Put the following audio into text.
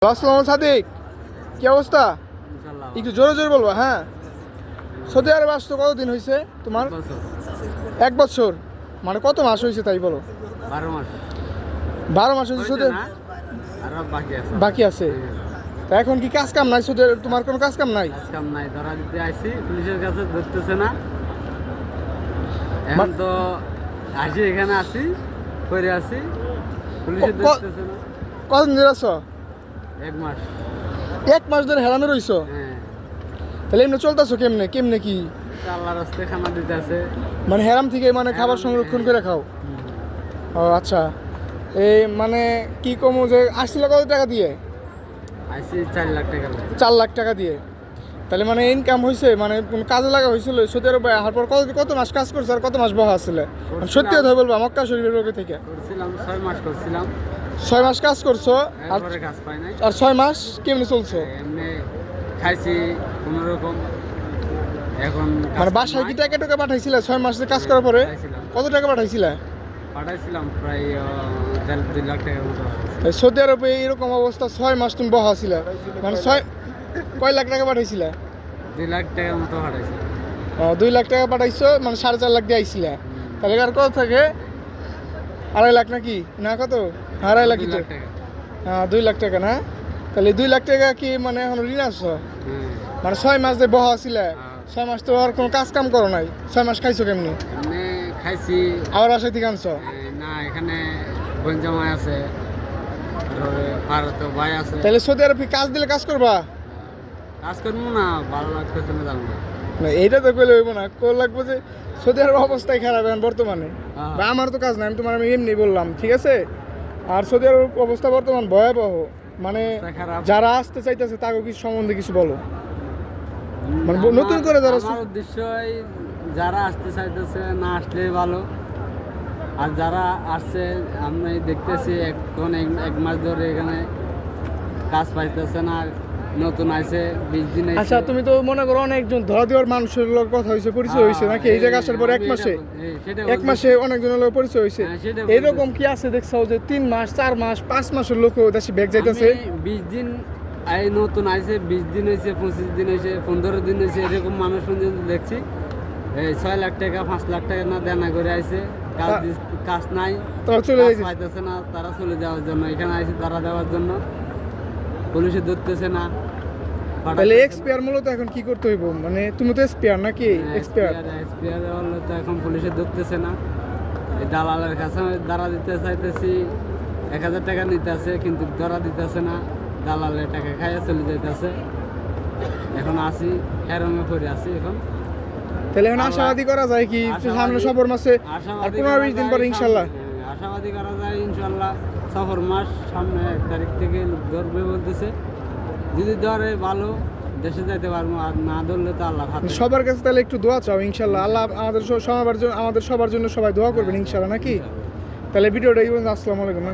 আসসালামু সাদিক, কি অবস্থা? একটু জোরে জোরে বলবা। হ্যাঁ, সৌদি আরবে আসছো কতদিন হয়েছে তোমার? 1 বছর। মানে কত মাস হয়েছে তাই বলো? 12 মাস। 12 মাস হয়েছে সৌদি? বাকি আছে। তা এখন কি কাজ কাম নাই সৌদি? তোমার কোনো কাজ কাম নাই? কাম নাই, ধরা দিতে আইছি, পুলিশের কাছে ধরতেছে না। এখন তো আসি, এখানে আসি, করে আসি, পুলিশে ধরতেছে না। কতদিন ধরে আছো? 1 মাস। 1 মাস ধরে হেরামে রইছো? হ্যাঁ। তাহলে এমনি চলতেছো কেমনে কেমনে কি? আল্লাহর রাস্তায় খানা দিতে আছে। মানে হেরাম থেকে মানে খাবার সংরক্ষণ করে খাও? ও আচ্ছা। এই মানে কি কমো যে আসছিল কত টাকা দিয়ে? আইসি 4 লাখ টাকা। 4 লাখ টাকা দিয়ে। তাহলে মানে ইনকাম হয়েছে, মানে কোনো কাজে লাগা হয়েছিল সৌদি আরবে আসার পর? কত মাস কাজ করছে আর কত মাস বহা আসলে? সত্যি কথা বলবো, মক্কা শরীফের লোকে থেকে করছিলাম 6 মাস করছিলাম। 6 মাস কাজ করছো আর কাজ পাই নাই। 6 মাস কেমনি চলছো? এমনি খাইছি কোনো রকম। এখন মানে বাসায় কি টাকা টাকা পাঠাইছিলে 6 মাস কাজ করার পরে? কত টাকা পাঠাইছিলে? পাঠাইছিলাম প্রায় 1.5-2 লাখ টাকার মতো। সৌদি আরবে এরকম অবস্থা 6 মাস তুমি বহা ছিলে, মানে কয় লাখ টাকা পাঠাইছিলে? 2 লাখ টাকার মতো পাঠাইছি। 2 লাখ টাকা পাঠাইছো, মানে 4.5 লাখ দিয়ে আইছিলে। তাহলে আর কত থাকে? 2.5 লাখ নাকি না কত? 2.5 লাখই তো। 2 লাখ টাকা না? তাহলে 2 লাখ টাকা কি মানে এখন ঋণ আছো? মানে 6 মাস যে বহা ছিলে, 6 মাস তো আর কোনো কাজ কাম করো নাই। 6 মাস খাইছো কেমনি? মানে খাইছি। আবার বাসায় থেকে আনছো? না, এখানে বোন জামাই আছে, ভারত ভাই আছে। তাহলে সৌদি আরবে কাজ দিলে কাজ করবা? কাজ করবো না, ভালো লাগতেছে না জানো না। এইটা তো কইলে হইব না, কোল লাগবো যে সৌদি আরব অবস্থায় খারাপ এখন বর্তমানে। বা আমার তো কাজ নাই, আমি তোমার এমনি বললাম, ঠিক আছে? আর সৌদি আরব অবস্থা বর্তমান ভয়াবহ। মানে যারা আসতে চাইতেছে তাকে কিছু সম্বন্ধে কিছু বলো, মানে নতুন করে যারা। আমার উদ্দেশ্য যারা আসতে চাইতেছে না আসলে ভালো, আর যারা আসছে আমি দেখতেছি এখন 1 মাস ধরে এখানে কাজ পাইতেছে না, নতুন আইছে 20 দিন। আচ্ছা, তুমি তো মনে করো অনেকজন ধরা দেওয়ার মানুষের লোক কথা হয়েছে, পরিচয় হয়েছে নাকি এই জায়গায় আসার পর 1 মাসে অনেকজনের লোক পরিচয় হয়েছে? এইরকম কি আছে দেখছো যে 3 মাস 4 মাস 5 মাসের লোক দেশে ব্যাগ যাইতেছে? 20 দিন নতুন আইছে, 20 দিন হয়েছে, 25 দিন হয়েছে, 15 দিন হয়েছে, এরকম মানুষ দেখছি। 6 লাখ টাকা 5 লাখ টাকা না দেনা করে আইছে, কাজ নাই, তারা চলে যাইতেছে না, তারা চলে যাওয়ার জন্য এখানে আইছে, তারা দেওয়ার জন্য পুলিশে ধরতেছে না। তাহলে এক্সপায়ার মূলত এখন কি করতে হইব? মানে তুমি তো এক্সপায়ার নাকি? এক্সপায়ার হলে তো এখন পুলিশে ধরতেছে না। এই দালালের কাছে ধরা দিতে চাইতেছি, 1000 টাকা নিতে আছে, কিন্তু ধরা দিতেছে না, দালালের টাকা খাইয়া চলে যাইতেছে। এখন আসি, হেরমে পড়ে আছি এখন। তাহলে এখন আশাবাদী করা যায় কি সামনে সফর মাসে আর 15-20 দিন পরে ইনশাল্লাহ? আশাবাদী করা যায় ইনশাল্লাহ। সফর মাস সামনে 1 তারিখ থেকে ধরবে বলতেছে। যদি ধরে ভালো, দেশে যাইতে পারবো, আর না ধরলে তো আল্লাহ হাতে। সবার কাছে তাহলে একটু দোয়া চাও ইনশাল্লাহ। আল্লাহ আমাদের সবার জন্য সবাই দোয়া করবেন ইনশাল্লাহ নাকি? তাহলে ভিডিওটা এই পর্যন্ত। আসসালামু আলাইকুম।